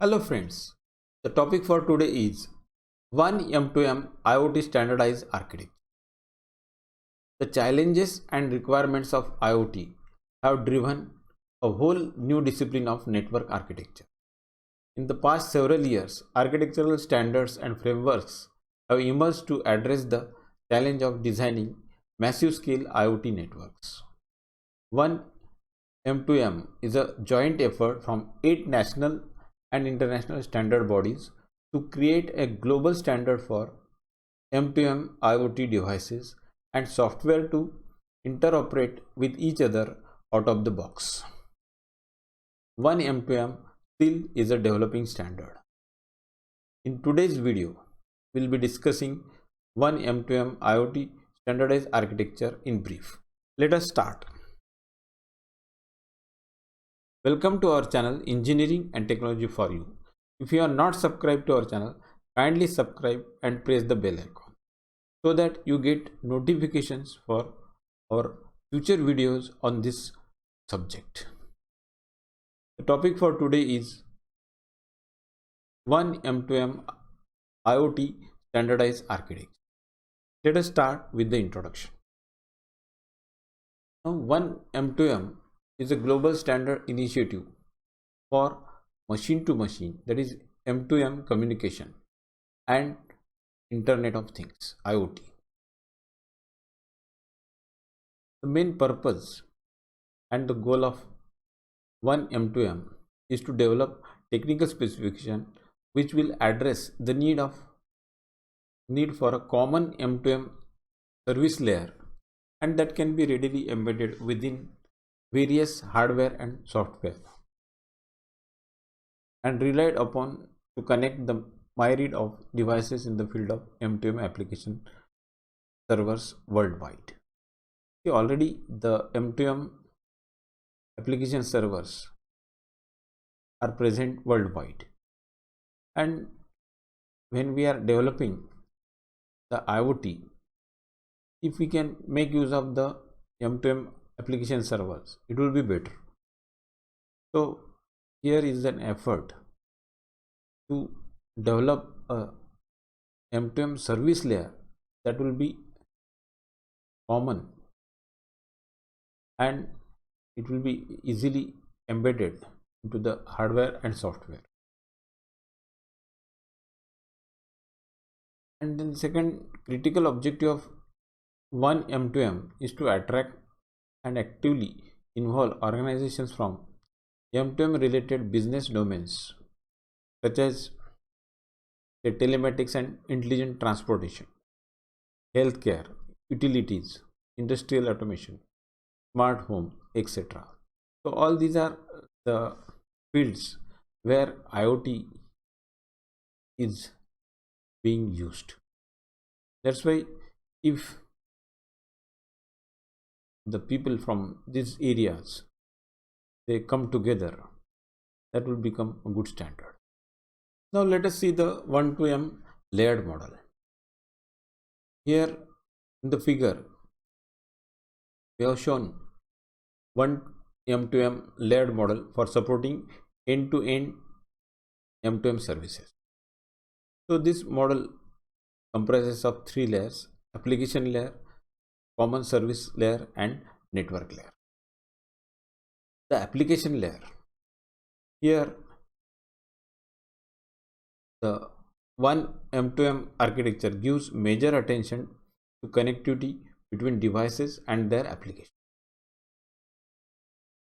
Hello friends, the topic for today is Onem2M IoT standardized architecture. The challenges and requirements of IoT have driven a whole new discipline of network architecture. In the past several years, architectural standards and frameworks have emerged to address the challenge of designing massive scale IoT networks. Onem2M is a joint effort from 8 national and international standard bodies to create a global standard for M2M IoT devices and software to interoperate with each other out of the box. Onem2M still is a developing standard. In today's video, we'll be discussing Onem2M IoT standardized architecture in brief. Let us start. Welcome to our channel Engineering and Technology for You. If you are not subscribed to our channel, kindly subscribe and press the bell icon so that you get notifications for our future videos on this subject. The topic for today is Onem2M IoT standardized architecture. Let us start with the introduction. Now, Onem2M is a global standard initiative for machine to machine, that is M2M communication and Internet of Things, IoT. The main purpose and the goal of Onem2M is to develop technical specification which will address the need for a common M2M service layer, and that can be readily embedded within various hardware and software and relied upon to connect the myriad of devices in the field of M2M application servers worldwide. See, already the M2M application servers are present worldwide, and when we are developing the IoT, if we can make use of the M2M application servers, it will be better. So here is an effort to develop a M2M service layer that will be common and it will be easily embedded into the hardware and software. And then second critical objective of Onem2M is to attract and actively involve organizations from M2M related business domains such as telematics and intelligent transportation, healthcare, utilities, industrial automation, smart home, etc. So all these are the fields where IoT is being used. That's why if the people from these areas they come together, that will become a good standard. Now let us see the Onem2M layered model. Here in the figure we have shown Onem2M layered model for supporting end-to-end M2M services. So this model comprises of 3 layers: application layer, common service layer and network layer. The application layer, here the Onem2M architecture gives major attention to connectivity between devices and their application.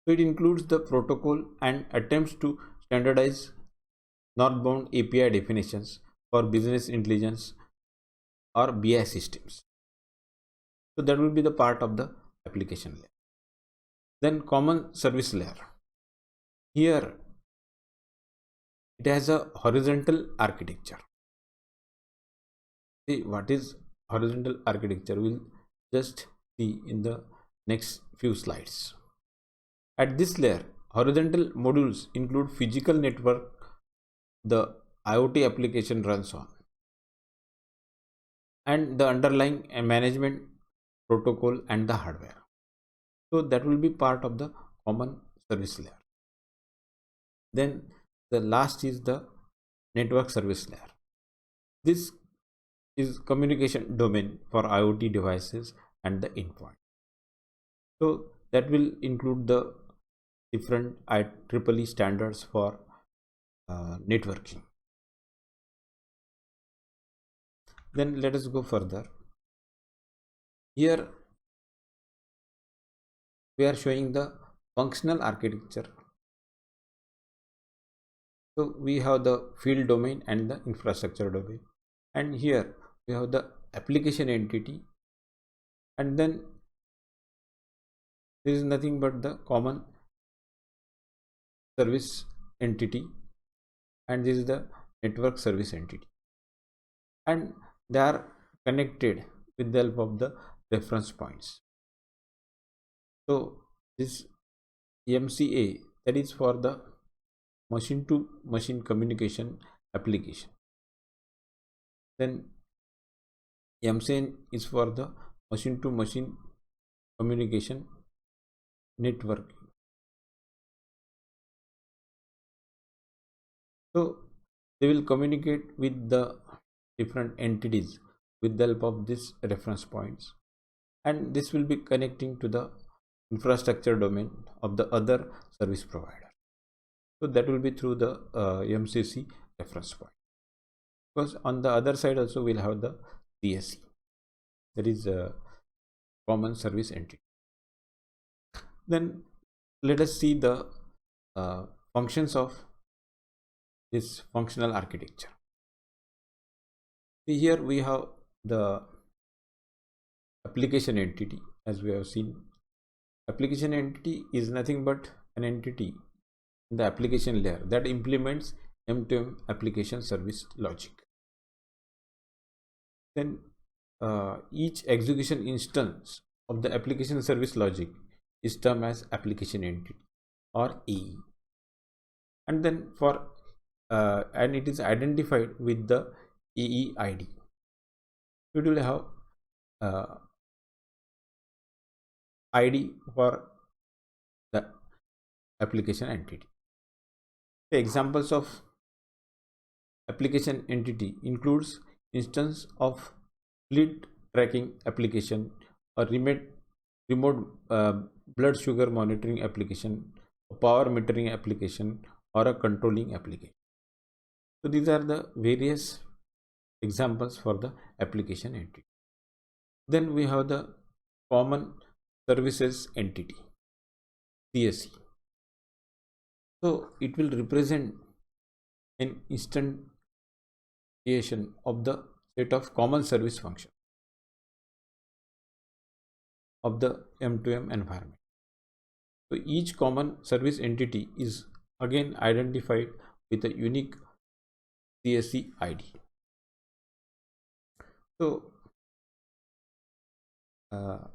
So it includes the protocol and attempts to standardize northbound API definitions for business intelligence or BI systems. So that will be the part of the application layer. Then common service layer. Here it has a horizontal architecture. See what is horizontal architecture, we'll just see in the next few slides. At this layer, horizontal modules include physical network the IoT application runs on and the underlying management protocol and the hardware. So that will be part of the common service layer. Then the last is the network service layer. This is communication domain for IoT devices and the endpoint. So that will include the different IEEE standards for networking. Then let us go further. Here we are showing the functional architecture. So we have the field domain and the infrastructure domain, and here we have the application entity, and then there is nothing but the common service entity, and this is the network service entity, and they are connected with the help of the reference points. So this MCA, that is for the machine to machine communication application. Then MCN is for the machine to machine communication network. So they will communicate with the different entities with the help of these reference points, and this will be connecting to the infrastructure domain of the other service provider. So that will be through the MCC reference point, because on the other side also we'll have the CSE, that is a common service entity. Then let us see the functions of this functional architecture. See, here we have the application entity. As we have seen, application entity is nothing but an entity in the application layer that implements M2M application service logic. Then each execution instance of the application service logic is termed as application entity or AE, and then for and it is identified with the AE ID. It will have ID for the application entity. The examples of application entity includes instance of fleet tracking application, or remote blood sugar monitoring application, a power metering application, or a controlling application. So these are the various examples for the application entity. Then we have the common services entity, CSE. So it will represent an instantiation of the set of common service functions of the M2M environment. So each common service entity is again identified with a unique CSE ID. So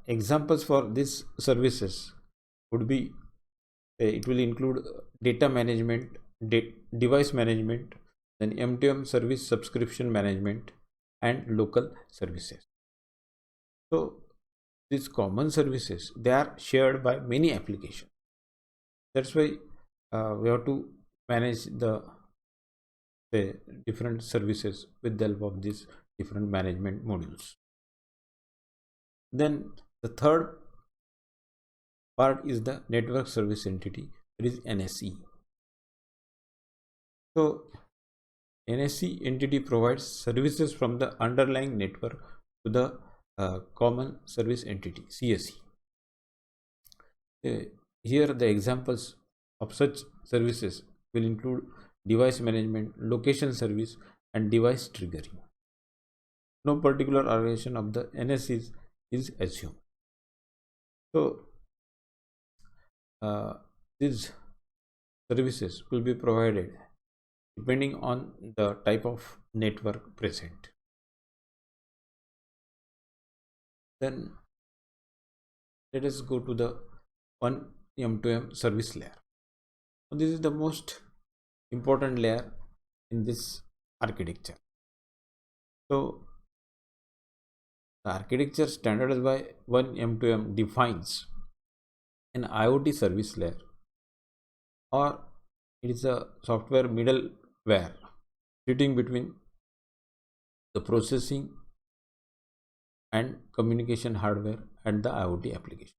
examples for these services would be, it will include data management, device management, then M2M service subscription management, and local services. So these common services, they are shared by many applications. That's why we have to manage the different services with the help of these different management modules. Then the third part is the network service entity, that is NSE. So NSE entity provides services from the underlying network to the common service entity, CSE. Here the examples of such services will include device management, location service, and device triggering. No particular organization of the NSE is assumed. So these services will be provided depending on the type of network present. Then let us go to the M2M service layer. So this is the most important layer in this architecture. So the architecture standardized by M2M defines an IoT service layer or It is a software middleware sitting between the processing and communication hardware and the IoT application.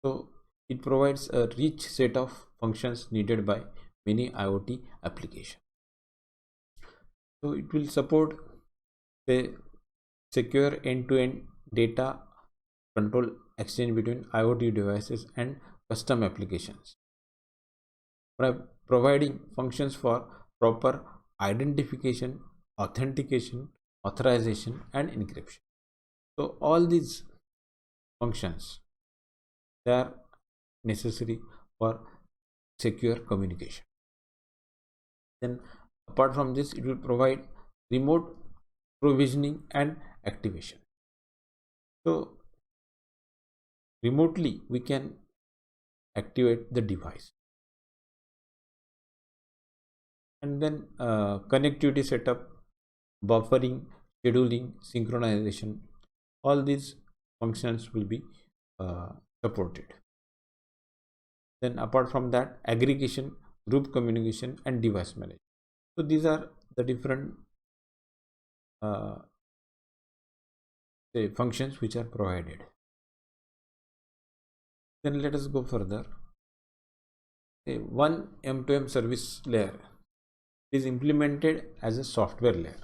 So it provides a rich set of functions needed by many IoT applications. So it will support the secure end-to-end data control exchange between IoT devices and custom applications, providing functions for proper identification, authentication, authorization, and encryption. So all these functions, they are necessary for secure communication. Then apart from this, it will provide remote provisioning and activation. So remotely we can activate the device, and then connectivity setup, buffering, scheduling, synchronization, all these functions will be supported. Then apart from that, aggregation, group communication, and device management. So these are the different say functions which are provided. Then let us go further. One M2M service layer is implemented as a software layer,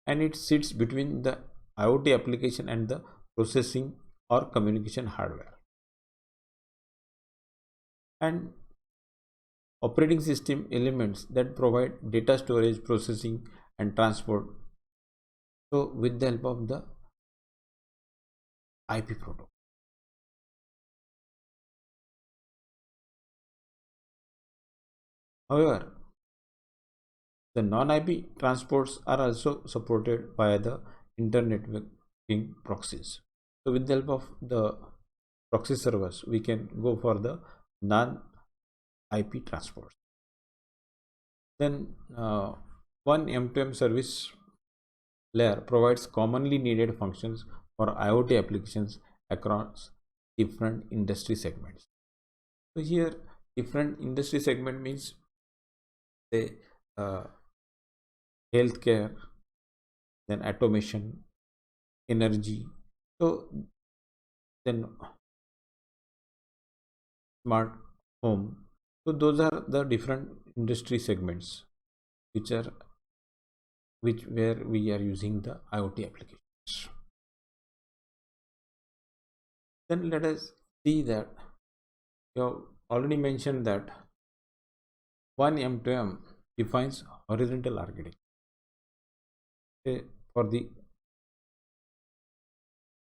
and it sits between the IoT application and the processing or communication hardware. And operating system elements that provide data storage, processing, and transport, so with the help of the IP protocol. However, the non-IP transports are also supported via the internetworking proxies. So with the help of the proxy servers, we can go for the non-IP transports. Then one M2M service layer provides commonly needed functions for IoT applications across different industry segments. So here different industry segment means say healthcare, then automation, energy, so then smart home. So those are the different industry segments where we are using the IoT applications. Then let us see that you have already mentioned that one M2M defines horizontal architecture for the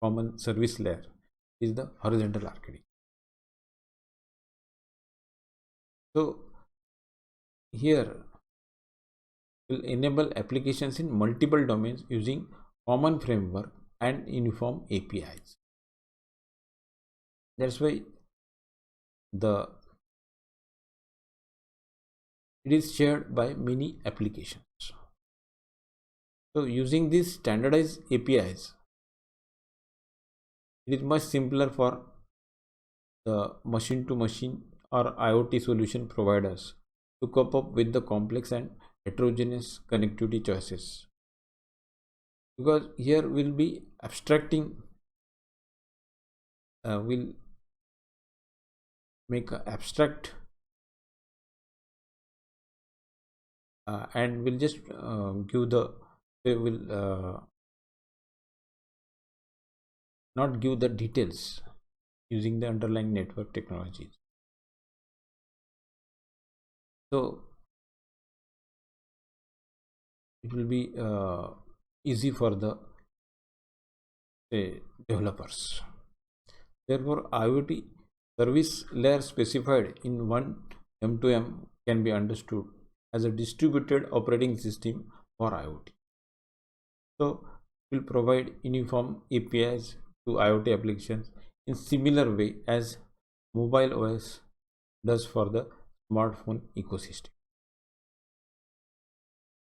common service layer is the horizontal architecture. So here will enable applications in multiple domains using common framework and uniform APIs. That's why it is shared by many applications. So using these standardized APIs, it is much simpler for the machine to machine or IoT solution providers to cope up with the complex and heterogeneous connectivity choices, because here we'll be abstracting, we'll make an abstract and we'll just give the not give the details using the underlying network technologies. So it will be easy for the developers. Therefore, IoT service layer specified in one M2M can be understood as a distributed operating system for IoT. So it will provide uniform APIs to IoT applications in similar way as mobile OS does for the smartphone ecosystem.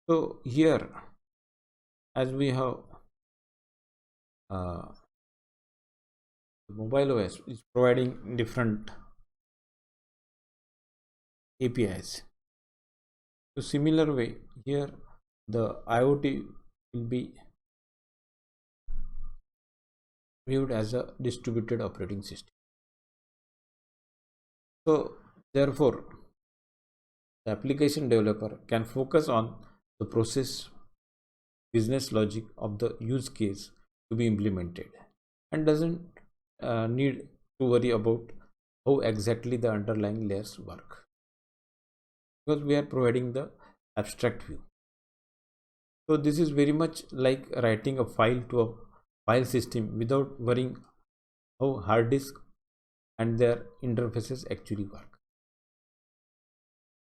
So here, as we have mobile OS is providing different APIs. So similar way here the IoT will be viewed as a distributed operating system. So therefore the application developer can focus on the process business logic of the use case to be implemented and doesn't need to worry about how exactly the underlying layers work, because we are providing the abstract view. So this is very much like writing a file to a file system without worrying how hard disk and their interfaces actually work.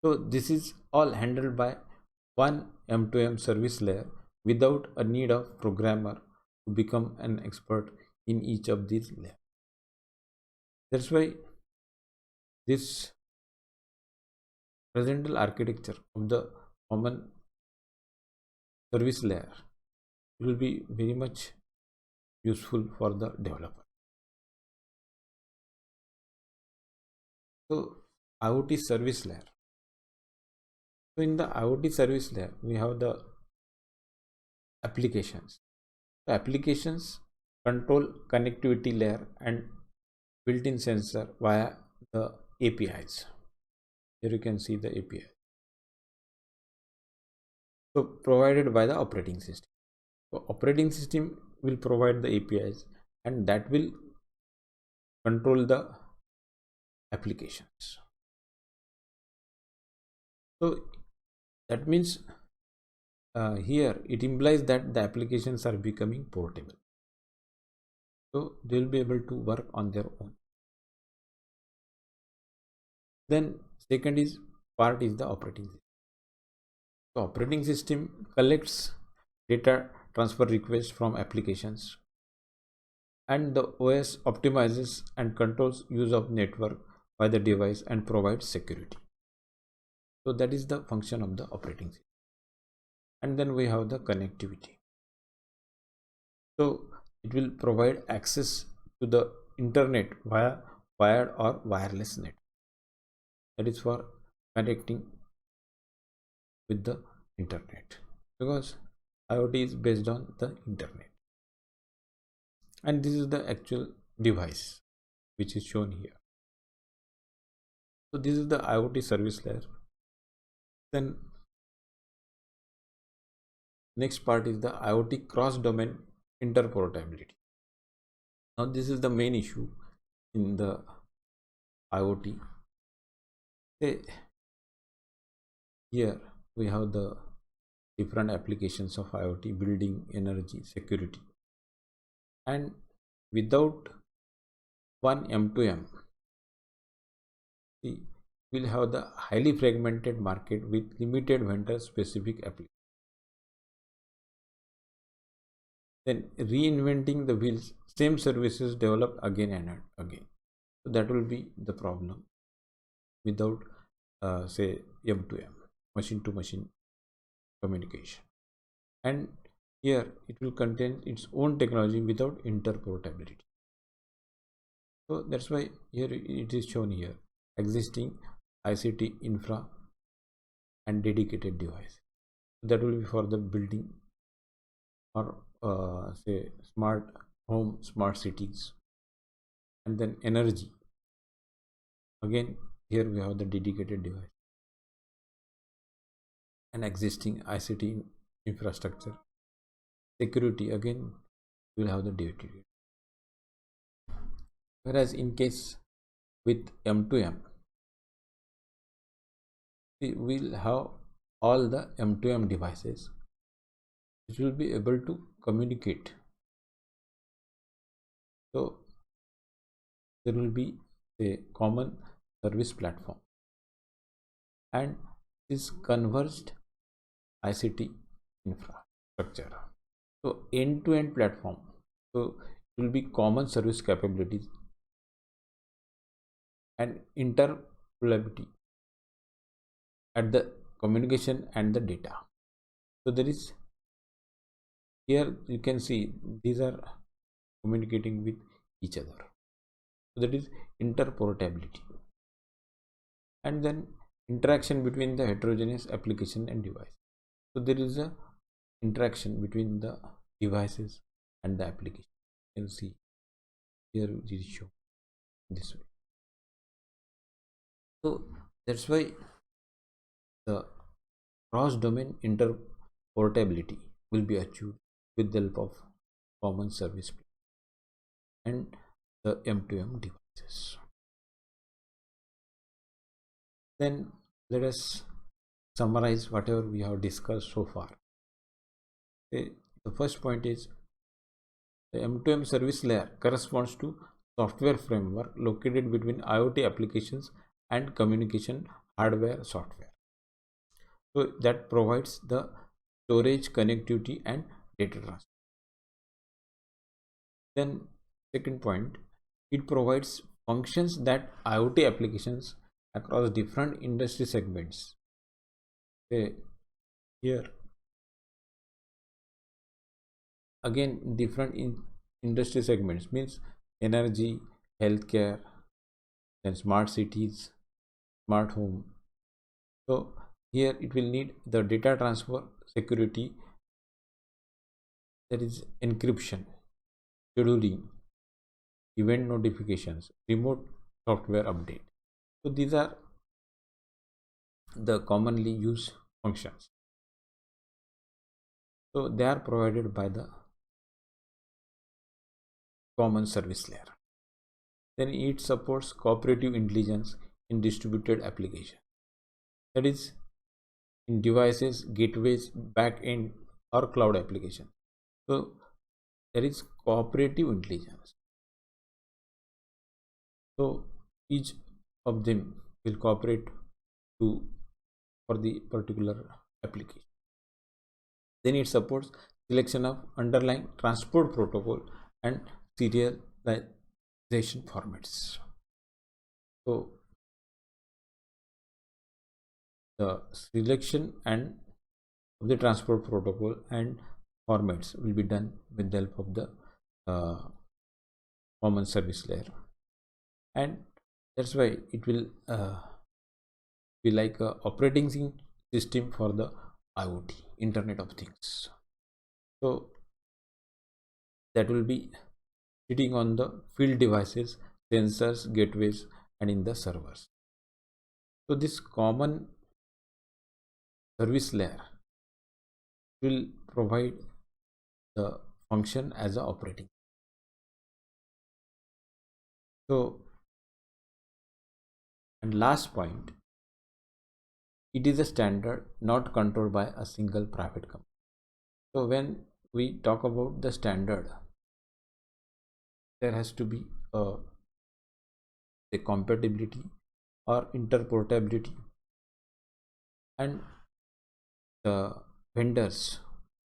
So this is all handled by one M2M service layer without a need of programmer to become an expert in each of these layers. That's why this horizontal architecture of the common service layer will be very much useful for the developer. So IoT service layer. So in the IoT service layer, we have the applications. The applications control connectivity layer and built-in sensor via the APIs. Here you can see the API. So provided by the operating system. So operating system will provide the APIs and that will control the applications. So that means here it implies that the applications are becoming portable. So they will be able to work on their own. Then second is part is the operating system. The operating system collects data transfer requests from applications and the OS optimizes and controls use of network by the device and provides security. So that is the function of the operating system. And then we have the connectivity. So it will provide access to the internet via wired or wireless net. That is for connecting with the internet, because IoT is based on the internet. And this is the actual device which is shown here. So this is the IoT service layer. Then next part is the IoT cross-domain interportability. Now this is the main issue in the IoT. Here we have the different applications of IoT: building, energy, security. And without one M2M, we will have the highly fragmented market with limited vendor specific applications. Then reinventing the wheels, same services developed again and again. So that will be the problem without say M2M, machine to machine communication. And here it will contain its own technology without interportability. So that's why here it is shown here: existing ICT infra and dedicated device. That will be for the building or say smart home, smart cities. And then energy, again here we have the dedicated device and existing ICT infrastructure. Security, again we will have the dedicated. Whereas in case with M2M, we will have all the M2M devices which will be able to communicate. So there will be a common service platform and this converged ICT infrastructure. So end-to-end platform. So it will be common service capabilities and interoperability at the communication and the data. So there is, here you can see these are communicating with each other. So that is interportability. And then interaction between the heterogeneous application and device. So there is a interaction between the devices and the application. You can see here it is shown this way. So that's why the cross-domain interportability will be achieved with the help of common service and the M2M devices. Then let us summarize whatever we have discussed so far. The first point is the M2M service layer corresponds to software framework located between IoT applications and communication hardware software. So that provides the storage, connectivity and data transfer. Then second point, it provides functions that IoT applications across different industry segments. Okay, here again different industry segments means energy, healthcare, then smart cities, smart home. So here it will need the data transfer, security, that is encryption, scheduling, event notifications, remote software update. So these are the commonly used functions. So they are provided by the common service layer. Then it supports cooperative intelligence in distributed application, that is in devices, gateways, back-end or cloud application. So there is cooperative intelligence. So each of them will cooperate for the particular application. Then it supports selection of underlying transport protocol and serialization formats. So the selection and of the transport protocol and formats will be done with the help of the common service layer, and that's why it will be like a operating system for the IoT, Internet of Things. So that will be sitting on the field devices, sensors, gateways and in the servers. So this common service layer will provide the function as a operating. So, and last point, it is a standard not controlled by a single private company. So when we talk about the standard, there has to be a compatibility or interportability, and the vendors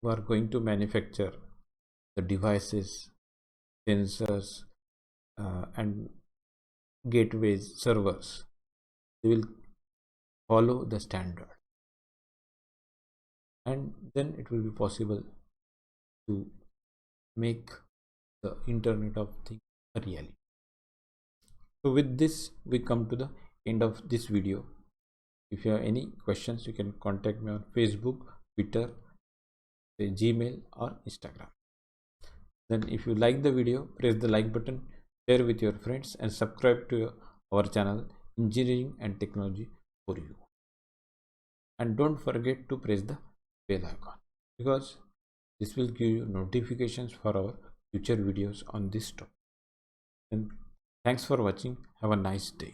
who are going to manufacture the devices, sensors and gateways, servers, they will follow the standard, and then it will be possible to make the Internet of Things a reality. So with this we come to the end of this video. If you have any questions, you can contact me on Facebook, Twitter, Gmail or Instagram. Then if you like the video, press the like button, share with your friends and subscribe to our channel Engineering and Technology for You. And don't forget to press the bell icon, because this will give you notifications for our future videos on this topic. And thanks for watching. Have a nice day.